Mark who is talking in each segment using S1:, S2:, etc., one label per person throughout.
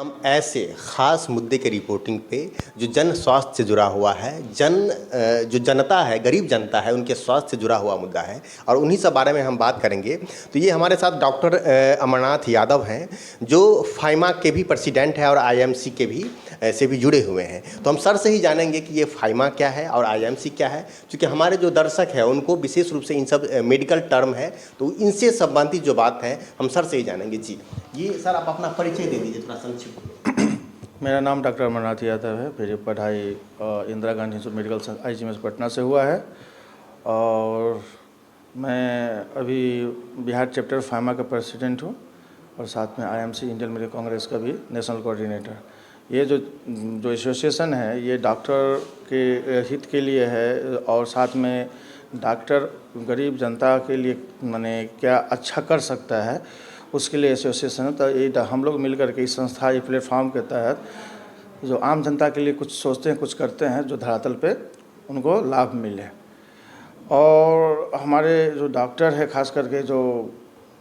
S1: हम ऐसे ख़ास मुद्दे के रिपोर्टिंग पे जो जन स्वास्थ्य से जुड़ा हुआ है, जो जनता है, गरीब जनता है, उनके स्वास्थ्य से जुड़ा हुआ मुद्दा है और उन्हीं सब बारे में हम बात करेंगे। तो ये हमारे साथ डॉक्टर अमरनाथ यादव हैं, जो फाइमा के भी प्रेसिडेंट हैं और आईएमसी के भी से भी जुड़े हुए हैं। तो हम सर से ही जानेंगे कि ये फाइमा क्या है और आईएमसी क्या है, क्योंकि हमारे जो दर्शक हैं उनको विशेष रूप से इन सब मेडिकल टर्म है, तो इनसे संबंधित जो बात है हम सर से ही जानेंगे। जी, ये सर आप अपना परिचय दे दीजिए थोड़ा संक्षिप्त।
S2: मेरा नाम डॉक्टर अमरनाथ यादव है। मेरी पढ़ाई Indira Gandhi institute medical IGMS Patna से हुआ है और मैं अभी बिहार चैप्टर फाइमा का प्रेसिडेंट हूँ और साथ में आईएमसी इंडियन मेडिकल कांग्रेस का भी नेशनल कोऑर्डिनेटर। ये जो एसोसिएशन है ये डॉक्टर के हित के लिए है और साथ में डॉक्टर गरीब जनता के लिए माने क्या अच्छा कर सकता है उसके लिए एसोसिएशन है। तो ये हम लोग मिलकर के इस संस्था ये प्लेटफॉर्म के तहत जो आम जनता के लिए कुछ सोचते हैं, कुछ करते हैं जो धरातल पे उनको लाभ मिले। और हमारे जो डॉक्टर है खास करके जो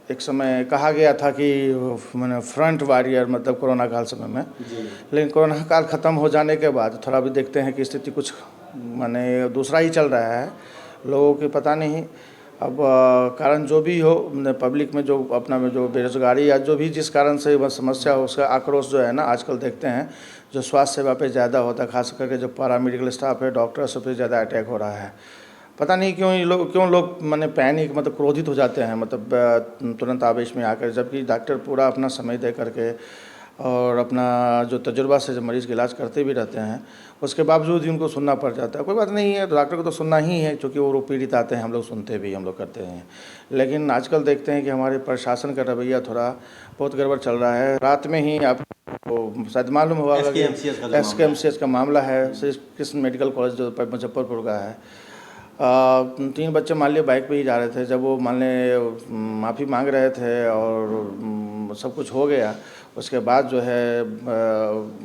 S2: एक समय कहा गया था कि मैंने फ्रंट वॉरियर मतलब कोरोना काल समय में, लेकिन कोरोना काल ख़त्म हो जाने के बाद थोड़ा भी देखते हैं कि स्थिति कुछ माने दूसरा ही चल रहा है। लोगों की पता नहीं अब कारण जो भी हो, पब्लिक में जो अपना में जो बेरोजगारी या जो भी जिस कारण से समस्या हो उसका आक्रोश जो है ना आजकल देखते हैं जो स्वास्थ्य सेवा पे ज़्यादा होता है, खास करके जो पैरामेडिकल स्टाफ है, डॉक्टर्स पे ज़्यादा अटैक हो रहा है। पता नहीं क्यों लोग माने पैनिक मतलब क्रोधित हो जाते हैं, मतलब तुरंत आवेश में आकर, जबकि डॉक्टर पूरा अपना समय दे करके और अपना जो तजुर्बा से जब मरीज़ का इलाज करते भी रहते हैं उसके बावजूद ही उनको सुनना पड़ जाता है। कोई बात नहीं है, डॉक्टर को तो सुनना ही है क्योंकि वो पीड़ित आते हैं, हम लोग सुनते भी, हम लोग करते हैं। लेकिन आजकल देखते हैं कि हमारे प्रशासन का रवैया थोड़ा बहुत गड़बड़ चल रहा है। रात में ही आपको शायद मालूम हुआ कि SKMCH का मामला है, श्री कृष्ण मेडिकल कॉलेज जो मुजफ्फरपुर का है। 3 बच्चे मान लिया बाइक पे ही जा रहे थे, जब वो मान ले माफ़ी मांग रहे थे और सब कुछ हो गया, उसके बाद जो है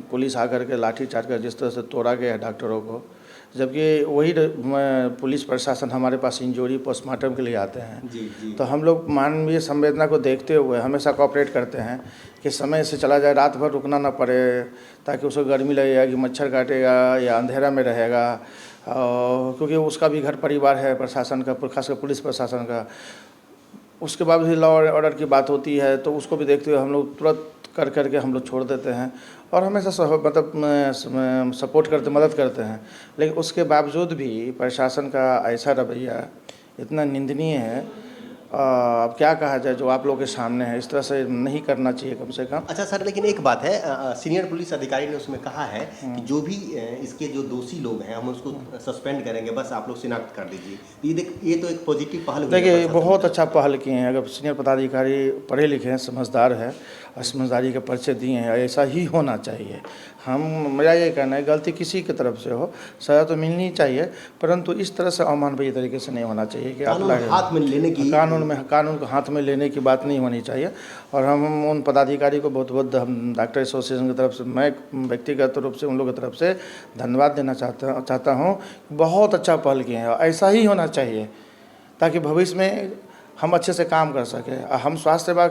S2: पुलिस आकर के लाठी चार्ज कर जिस तरह से तोड़ा गया डॉक्टरों को, जबकि वही पुलिस प्रशासन हमारे पास इंजरी पोस्टमार्टम के लिए आते हैं। जी। तो हम लोग मानवीय संवेदना को देखते हुए हमेशा कोऑपरेट करते हैं कि समय से चला जाए, रात भर रुकना ना पड़े, ताकि उसको गर्मी लगेगा कि मच्छर काटेगा या अंधेरा में रहेगा, क्योंकि उसका भी घर परिवार है प्रशासन का, खासकर पुलिस प्रशासन का। उसके बाद भी लॉ ऑर्डर की बात होती है तो उसको भी देखते हुए हम लोग तुरंत करके हम लोग छोड़ देते हैं और हमेशा मतलब सपोर्ट करते, मदद करते हैं। लेकिन उसके बावजूद भी प्रशासन का ऐसा रवैया इतना निंदनीय है, अब क्या कहा जाए, जो आप लोगों के सामने है, इस तरह से नहीं करना चाहिए कम से कम।
S1: अच्छा सर, लेकिन एक बात है, सीनियर पुलिस अधिकारी ने उसमें कहा है कि जो भी इसके जो दोषी लोग हैं हम उसको सस्पेंड करेंगे, बस आप लोग शिनाख्त कर दीजिए। ये तो एक पॉजिटिव पहल।
S2: देखिए बहुत अच्छा पहल किए हैं। अगर सीनियर पदाधिकारी पढ़े लिखे हैं, समझदार है और समझदारी के परिचय दिए हैं, ऐसा ही होना चाहिए। मेरा ये कहना है गलती किसी की तरफ से हो, सज़ा तो मिलनी चाहिए, परंतु इस तरह से अमानवीय तरीके से नहीं होना चाहिए कि
S1: कानून हाथ में लेने की,
S2: कानून को हाथ में लेने की बात नहीं होनी चाहिए। और हम उन पदाधिकारी को बहुत हम डॉक्टर एसोसिएशन की तरफ से, मैं व्यक्तिगत रूप से उन लोगों की तरफ से धन्यवाद देना चाहता हूँ। बहुत अच्छा पहल किए हैं, ऐसा ही होना चाहिए ताकि भविष्य में हम अच्छे से काम कर सकें। हम स्वास्थ्य सेवा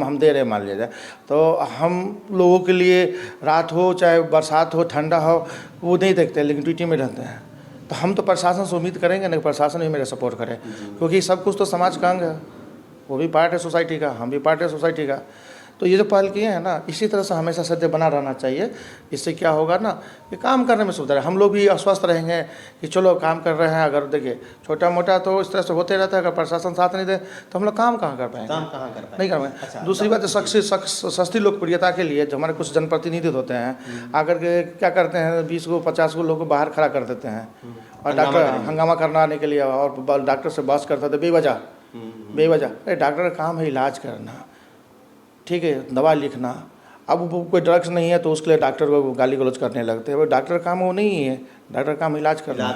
S2: हम दे रहे मान लिया जाए तो हम लोगों के लिए रात हो चाहे बरसात हो ठंडा हो वो नहीं देखते, लेकिन ड्यूटी में रहते हैं। तो हम तो प्रशासन से उम्मीद करेंगे ना, प्रशासन भी मेरा सपोर्ट करे, क्योंकि सब कुछ तो समाज का अंग है, वो भी पार्ट है सोसाइटी का, हम भी पार्ट है सोसाइटी का। तो ये जो पहल किए हैं ना, इसी तरह से हमेशा सदैव बना रहना चाहिए। इससे क्या होगा ना कि काम करने में सुविधा है, हम लोग भी अस्वस्थ रहेंगे कि चलो काम कर रहे हैं। अगर देखिए छोटा मोटा तो इस तरह से होते रहता है, अगर प्रशासन साथ नहीं दे तो हम लोग काम कहाँ कर पाएंगे, नहीं कर पाएंगे। अच्छा, दूसरी बात सस्ती लोकप्रियता के लिए जो हमारे कुछ जनप्रतिनिधि होते हैं आकर के क्या करते हैं, 20 को 50 को लोग को बाहर खड़ा कर देते हैं और डॉक्टर हंगामा करना आने के लिए, और डॉक्टर से बहस करते थे बेवजह। अरे डॉक्टर का काम है इलाज करना, ठीक है, दवा लिखना। अब वो कोई ड्रग्स नहीं है तो उसके लिए डॉक्टर को गाली गलौज करने लगते हैं। वो डॉक्टर काम वो नहीं है, डॉक्टर काम इलाज करना,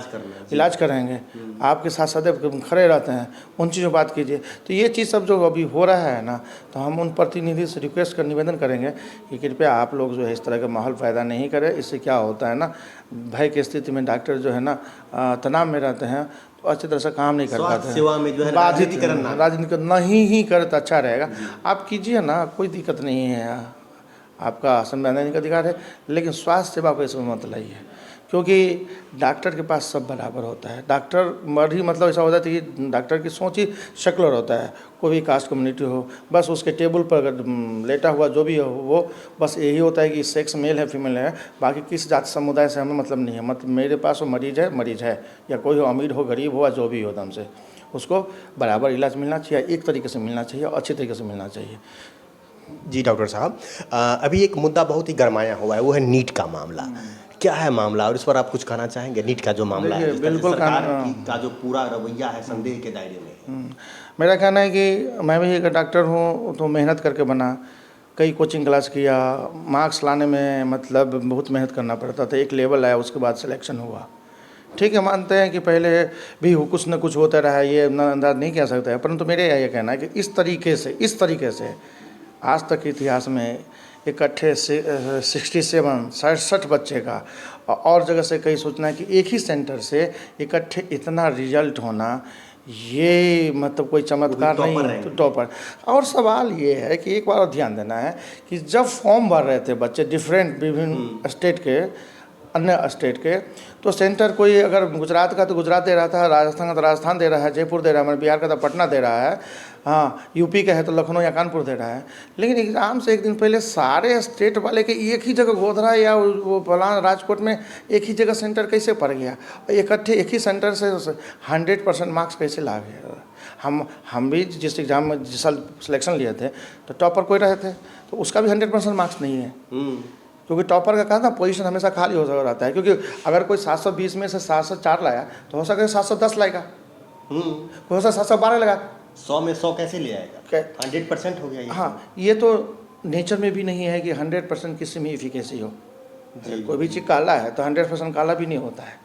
S2: इलाज करेंगे, आपके साथ सदैव खड़े रहते हैं, उन चीज़ों बात कीजिए। तो ये चीज़ सब जो अभी हो रहा है ना, तो हम उन प्रतिनिधि से रिक्वेस्ट कर निवेदन करेंगे कि कृपया आप लोग जो है इस तरह का माहौल पैदा नहीं करें। इससे क्या होता है ना, भय की स्थिति में डॉक्टर जो है ना तनाव में रहते हैं तो अच्छी तरह से काम नहीं कर पाते हैं।
S1: सेवा में जो है
S2: राजनीति नहीं ही करे तो अच्छा रहेगा। आप कीजिए ना, कोई दिक्कत नहीं है। आपका संवैधानिक अधिकार है, लेकिन स्वास्थ्य सेवा को इसमें मत लाइए, क्योंकि डॉक्टर के पास सब बराबर होता है। डॉक्टर मर्जी मतलब ऐसा होता है कि डॉक्टर की सोच ही सेकुलर होता है, कोई भी कास्ट कम्युनिटी हो, बस उसके टेबल पर अगर लेटा हुआ जो भी हो वो बस यही होता है कि सेक्स मेल है फीमेल है, बाकी किस जाति समुदाय से हमें मतलब नहीं है। मतलब मेरे पास वो मरीज है, या कोई हो, अमीर हो गरीब हो या जो भी हो, दम से उसको बराबर इलाज मिलना चाहिए, एक तरीके से मिलना चाहिए, अच्छे तरीके से मिलना चाहिए।
S1: जी डॉक्टर साहब, अभी एक मुद्दा बहुत ही गरमाया हुआ है, वो है नीट का मामला। क्या है मामला और इस पर आप कुछ कहना चाहेंगे? नीट का जो मामला है, जिस तरह से
S2: बिल्कुल
S1: सरकार का जो पूरा रवैया है संदेह के दायरे में है।
S2: मेरा कहना है कि मैं भी एक डॉक्टर हूँ, तो मेहनत करके बना, कई कोचिंग क्लास किया, मार्क्स लाने में मतलब बहुत मेहनत करना पड़ता था, एक लेवल आया उसके बाद सिलेक्शन हुआ। ठीक है, मानते हैं कि पहले भी कुछ न कुछ होता रहा, ये अंदाज नहीं कह सकता है, परंतु मेरे ये कहना है कि इस तरीके से आज तक के इतिहास में इकट्ठे से 67 बच्चे का, और जगह से कई सोचना है कि एक ही सेंटर से इकट्ठे इतना रिजल्ट होना, ये मतलब कोई चमत्कार नहीं है, तो टॉपर। और सवाल ये है कि एक बार और ध्यान देना है कि जब फॉर्म भर रहे थे बच्चे विभिन्न स्टेट के, अन्य स्टेट के, तो सेंटर कोई अगर गुजरात का तो गुजरात दे रहा था, राजस्थान का तो राजस्थान दे रहा है, जयपुर दे रहा है, हमारे बिहार का तो पटना दे रहा है, हाँ यूपी का है तो लखनऊ या कानपुर दे रहा है। लेकिन एग्ज़ाम से एक दिन पहले सारे स्टेट वाले के एक ही जगह गोधरा या वो फलाना राजकोट में एक ही जगह सेंटर कैसे पड़ गया, इकट्ठे एक ही सेंटर से 100% मार्क्स कैसे ला गया? हम भी जिस एग्ज़ाम में जिस साल सिलेक्शन लिए थे तो टॉपर कोई रहे थे, तो उसका भी 100% मार्क्स नहीं है, क्योंकि टॉपर का कहा ना पोजीशन हमेशा खाली हो रहता है। क्योंकि अगर कोई 720 में से 704 लाया तो हो सके 710 लाएगा, हो सकता 712 लगा,
S1: 100 में 100 कैसे ले आएगा? 100% हो गया ये।
S2: हाँ, ये तो नेचर में भी नहीं है कि 100% किसी में इफिकेसी हो। कोई भी चीज़ काला है तो 100% काला भी नहीं होता है,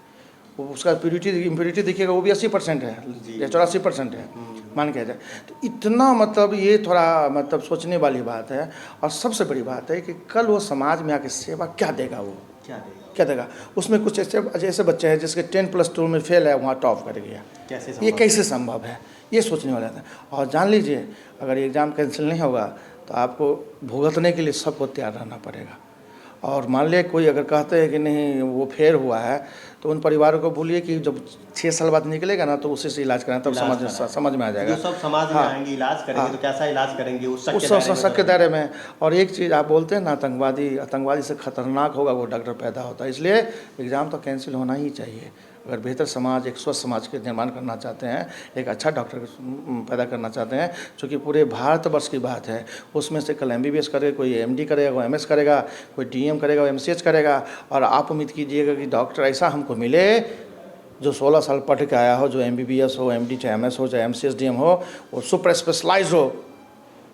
S2: वो उसका इम्प्योरिटी देखिएगा वो भी 80% है या 84% है, मान के जाए। तो इतना मतलब ये थोड़ा मतलब सोचने वाली बात है। और सबसे बड़ी बात है कि कल वो समाज में आके सेवा क्या देगा, वो क्या देगा? उसमें कुछ ऐसे बच्चे हैं जिसके 10+2 में फेल है, वहाँ टॉप कर गया, ये कैसे संभव है? ये सोचने वाला था। और जान लीजिए अगर एग्ज़ाम कैंसिल नहीं होगा तो आपको भुगतने के लिए सबको तैयार रहना पड़ेगा। और मान लिया कोई अगर कहते हैं कि नहीं वो फेल हुआ है, तो उन परिवारों को बोलिए कि जब 6 साल बाद निकलेगा ना तो उसी से इलाज कराना, तब समझ में आ जाएगा।
S1: जो सब समाज में आएंगे इलाज करेंगे, तो कैसा इलाज करेंगे उस
S2: शक के दायरे में। और एक चीज़ आप बोलते हैं ना, आतंकवादी से खतरनाक होगा वो डॉक्टर पैदा होता है। इसलिए एग्ज़ाम तो कैंसिल होना ही चाहिए। अगर बेहतर समाज, एक स्वस्थ समाज के निर्माण करना चाहते हैं, एक अच्छा डॉक्टर पैदा करना चाहते हैं, चूँकि पूरे भारतवर्ष की बात है, उसमें से कल MBBS करेगा, कोई MD करेगा, कोई MS करेगा, कोई DM करेगा, MCH करेगा। और आप उम्मीद कीजिएगा कि डॉक्टर ऐसा हमको मिले जो 16 साल पढ़ के आया हो, जो MBBS हो, MD चाहे MS हो, चाहे MCH DM हो, वो सुपर स्पेशलाइज हो,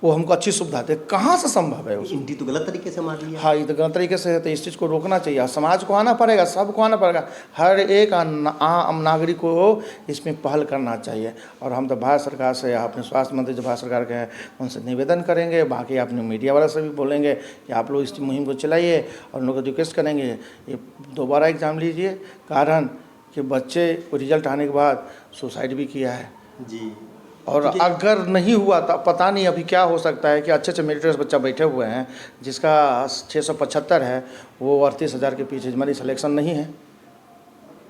S2: वो हमको अच्छी सुविधा दे। कहाँ से संभव है?
S1: हिंदी तो गलत तरीके से मार लिया।
S2: हाँ, ये तो गलत तरीके से है, तो इस चीज़ को रोकना चाहिए। समाज को आना पड़ेगा, सबको आना पड़ेगा, हर एक आम नागरिक को इसमें पहल करना चाहिए। और हम तो भारत सरकार से, अपने स्वास्थ्य मंत्री जो भारत सरकार के हैं उनसे निवेदन करेंगे, बाकी अपने मीडिया वाला से भी बोलेंगे कि आप लोग इस मुहिम को चलाइए, और उन लोगों को रिक्वेस्ट करेंगे ये दोबारा एग्ज़ाम लीजिए। कारण कि बच्चे को रिजल्ट आने के बाद सुसाइड भी किया है
S1: जी।
S2: और अगर नहीं हुआ तो पता नहीं अभी क्या हो सकता है कि अच्छे मेरिटोरियस बच्चा बैठे हुए हैं जिसका 675 है, वो 38,000 के पीछे हमारी सिलेक्शन नहीं है।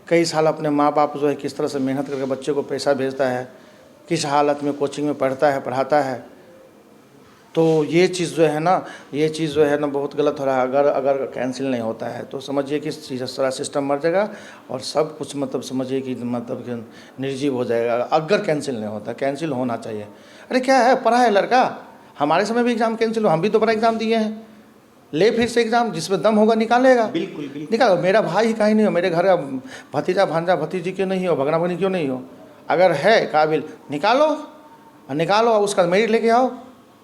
S2: कई साल अपने माँ बाप जो है किस तरह से मेहनत करके बच्चे को पैसा भेजता है, किस हालत में कोचिंग में पढ़ाता है। तो ये चीज़ जो है ना बहुत गलत हो रहा है। अगर कैंसिल नहीं होता है तो समझिए कि सारा सिस्टम मर जाएगा और सब कुछ मतलब समझिए कि मतलब कि निर्जीव हो जाएगा अगर कैंसिल नहीं होता। कैंसिल होना चाहिए। अरे क्या है, पढ़ा है लड़का, हमारे समय भी एग्ज़ाम कैंसिल हो, हम भी तो बड़ा एग्ज़ाम दिए हैं, ले फिर से एग्ज़ाम, जिसमें दम होगा निकालेगा।
S1: बिल्कुल
S2: निकालो। मेरा भाई ही कहीं नहीं हो, मेरे घर का भतीजा भांजा भतीजी क्यों नहीं हो, भगना भगनी क्यों नहीं हो, अगर है काबिल निकालो, उसका मेरिट लेके आओ,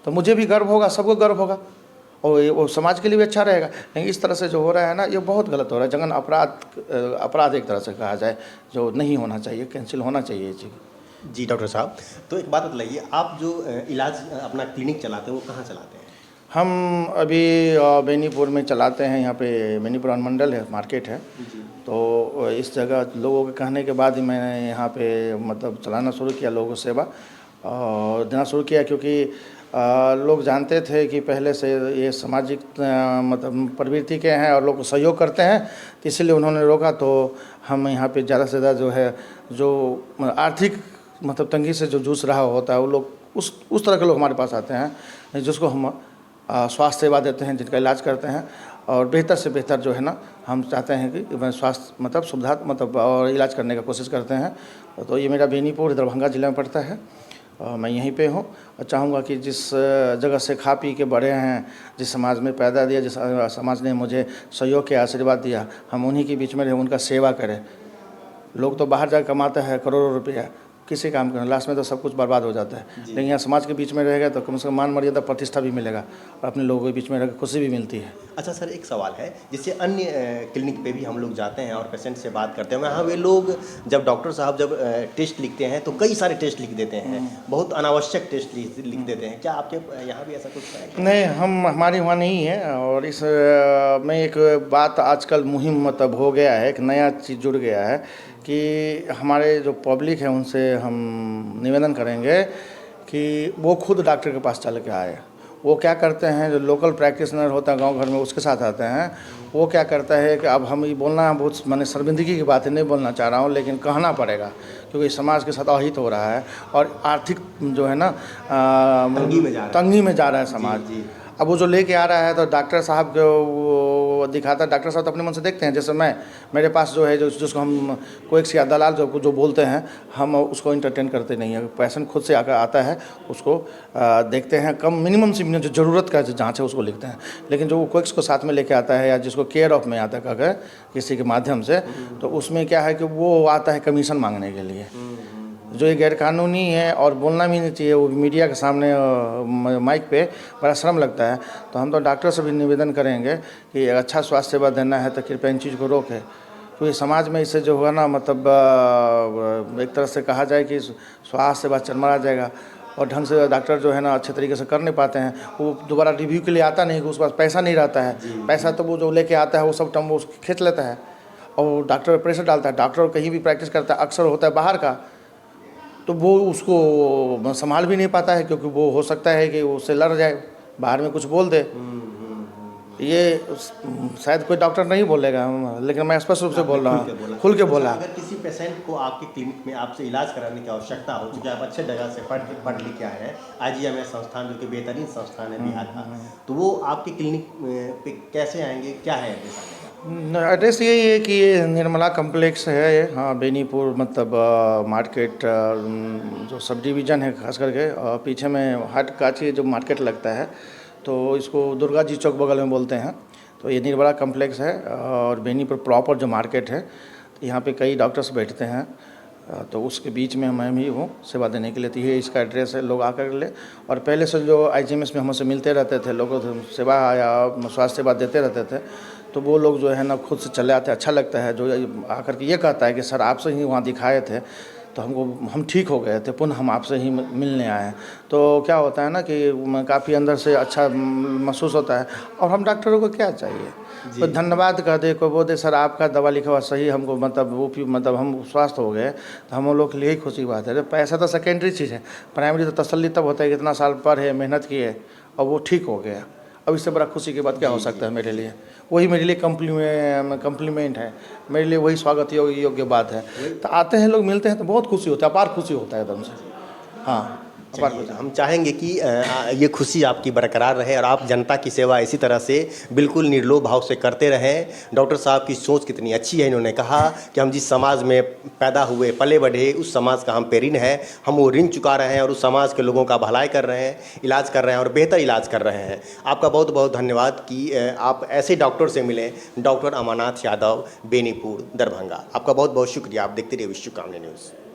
S2: तो मुझे भी गर्व होगा, सबको गर्व होगा, और वो समाज के लिए भी अच्छा रहेगा। लेकिन इस तरह से जो हो रहा है ना, ये बहुत गलत हो रहा है। जघन्य अपराध एक तरह से कहा जाए, जो नहीं होना चाहिए, कैंसिल होना चाहिए ये चीज़।
S1: जी डॉक्टर साहब, तो एक बात बताइए, आप जो इलाज अपना क्लिनिक चलाते हैं वो कहाँ चलाते हैं?
S2: हम अभी बेनीपुर में चलाते हैं। यहाँ पे बेनीपुर अनुमंडल है, मार्केट है, तो इस जगह लोगों के कहने के बाद ही मैंने यहाँ पे मतलब चलाना शुरू किया, लोगों को सेवा और देना शुरू किया। क्योंकि लोग जानते थे कि पहले से ये सामाजिक मतलब प्रवृत्ति के हैं और लोग सहयोग करते हैं, तो इसलिए उन्होंने रोका। तो हम यहाँ पे ज़्यादा से ज़्यादा जो है जो आर्थिक मतलब तंगी से जो जूझ रहा होता है वो लोग उस तरह के लोग हमारे पास आते हैं जिसको हम स्वास्थ्य सेवा देते हैं, जिनका इलाज करते हैं और बेहतर से बेहतर जो है ना हम चाहते हैं कि स्वास्थ्य मतलब सुविधा मतलब और इलाज करने का कोशिश करते हैं। तो ये मेरा बेनीपुर दरभंगा ज़िले में पड़ता है और मैं यहीं पे हूँ और चाहूँगा कि जिस जगह से खा पी के बड़े हैं, जिस समाज में पैदा दिया, जिस समाज ने मुझे सहयोग के आशीर्वाद दिया, हम उन्हीं के बीच में रहे, उनका सेवा करें। लोग तो बाहर जाकर कमाते हैं करोड़ों रुपया, किसी काम करना, लास्ट में तो सब कुछ बर्बाद हो जाता है। लेकिन यहाँ समाज के बीच में रहेगा तो कम से कम मान मर्यादा प्रतिष्ठा भी मिलेगा और अपने लोगों के बीच में रहकर खुशी भी मिलती है।
S1: अच्छा सर, एक सवाल है, जैसे अन्य क्लिनिक पे भी हम लोग जाते हैं और पेशेंट से बात करते हैं, वहाँ वे लोग जब डॉक्टर साहब जब टेस्ट लिखते हैं तो कई सारे टेस्ट लिख देते हैं, बहुत अनावश्यक टेस्ट लिख देते हैं। क्या आपके यहाँ भी ऐसा कुछ है?
S2: नहीं, हमारे वहाँ नहीं है। और इस में एक बात आजकल मुहिम मतलब हो गया है, एक नया चीज़ जुड़ गया है कि हमारे जो पब्लिक है उनसे हम निवेदन करेंगे कि वो खुद डॉक्टर के पास चल के आए। वो क्या करते हैं, जो लोकल प्रैक्टिशनर होता है गांव घर में उसके साथ आते हैं, वो क्या करता है कि अब हम ये बोलना बहुत मैंने शर्मिंदगी की बात है, नहीं बोलना चाह रहा हूँ लेकिन कहना पड़ेगा क्योंकि समाज के साथ अहित हो रहा है और आर्थिक जो है ना तंगी में जा रहा है समाज। अब वो जो लेके आ रहा है तो डॉक्टर साहब को वो दिखाता है, डॉक्टर साहब तो अपने मन से देखते हैं। जैसे मेरे पास जो है जिसको हम कोई या दलाल जो बोलते हैं, हम उसको इंटरटेन करते नहीं है। पेशेंट खुद से आकर आता है, उसको देखते हैं, कम मिनिमम से मिनिमम जो ज़रूरत का जाँच है उसको लिखते हैं। लेकिन जो वो कोइक्स को साथ में लेके आता है या जिसको केयर ऑफ में आता है अगर किसी के माध्यम से, तो उसमें क्या है कि वो आता है कमीशन मांगने के लिए, जो ये गैरकानूनी है और बोलना भी नहीं चाहिए। वो मीडिया के सामने माइक पे बड़ा शर्म लगता है। तो हम तो डॉक्टर से भी निवेदन करेंगे कि अच्छा स्वास्थ्य सेवा देना है तो कृपया इन चीज़ को रोकें, क्योंकि समाज में इससे जो हुआ ना मतलब एक तरह से कहा जाए कि स्वास्थ्य सेवा चरमरा जाएगा और ढंग से डॉक्टर जो है ना अच्छे तरीके से कर नहीं पाते हैं। वो दोबारा रिव्यू के लिए आता नहीं, उसके पास पैसा नहीं रहता है। पैसा तो वो जो लेके आता है वो सब टर्म वो खींच लेता है और डॉक्टर पर प्रेशर डालता है। डॉक्टर कहीं भी प्रैक्टिस करता है, अक्सर होता है बाहर का, तो वो उसको संभाल भी नहीं पाता है क्योंकि वो हो सकता है कि उससे लड़ जाए, बाहर में कुछ बोल दे। ये शायद कोई डॉक्टर नहीं बोलेगा, लेकिन मैं स्पष्ट रूप से बोल रहा हूँ, खुल के बोला।
S1: अगर किसी पेशेंट को आपके क्लिनिक में आपसे इलाज कराने की आवश्यकता हो, क्योंकि आप अच्छे जगह से पढ़ लिख के आए हैं, IGMS संस्थान जो कि बेहतरीन संस्थान है बिहार का, तो वो आपके क्लिनिक पे कैसे आएंगे, क्या है एड्रेस आने का?
S2: एड्रेस यही है कि ये निर्मला कम्प्लेक्स है, हाँ बेनीपुर मतलब मार्केट जो सब डिवीज़न है खास करके, पीछे में हाट काची जो मार्केट लगता है तो इसको दुर्गा जी चौक बगल में बोलते हैं। तो ये निर्मला कम्प्लेक्स है और बेनीपुर प्रॉपर जो मार्केट है, तो यहाँ पे कई डॉक्टर्स बैठते हैं, तो उसके बीच में मैं भी हूँ सेवा देने के लिए। तो ये इसका एड्रेस है, लोग आकर ले। और पहले से जो IGMS में हमसे मिलते रहते थे, लोगों को सेवा या स्वास्थ्य सेवा देते रहते थे, तो वो लोग जो है ना खुद से चले आते, अच्छा लगता है। जो आकर के ये कहता है कि सर आपसे ही वहाँ दिखाए थे तो हम ठीक हो गए थे, पुनः हम आपसे ही मिलने आए हैं। तो क्या होता है ना कि काफ़ी अंदर से अच्छा महसूस होता है। और हम डॉक्टरों को क्या चाहिए, तो धन्यवाद कह दे, कोई बोल दे सर आपका दवा लिखा हुआ सही, हमको मतलब हम स्वस्थ हो गए, तो हम लोग के लिए ही खुशी की बात है। पैसा तो सेकेंडरी चीज़ है, प्राइमरी तो तसल्ली तब होता है कि इतना साल पढ़े मेहनत किए और वो ठीक हो गया। अब इससे बड़ा खुशी की बात क्या हो सकता है मेरे लिए? वही मेरे लिए कम्प्लीमेंट है, मेरे लिए वही स्वागत योग्य बात है। तो आते हैं लोग, मिलते हैं तो बहुत खुशी होता है, अपार खुशी होता है एकदम से। हाँ,
S1: हम चाहेंगे कि ये खुशी आपकी बरकरार रहे और आप जनता की सेवा इसी तरह से बिल्कुल निर्लोभ भाव से करते रहें। डॉक्टर साहब की सोच कितनी अच्छी है, इन्होंने कहा कि हम जिस समाज में पैदा हुए पले बढ़े उस समाज का हम पे ऋण है, हम वो ऋण चुका रहे हैं और उस समाज के लोगों का भलाई कर रहे हैं, इलाज कर रहे हैं और बेहतर इलाज कर रहे हैं। आपका बहुत बहुत धन्यवाद कि आप ऐसे डॉक्टर से मिले, डॉक्टर अमरनाथ यादव, बेनीपुर दरभंगा। आपका बहुत बहुत शुक्रिया। आप देखते रहिए विश्वकामनी न्यूज़।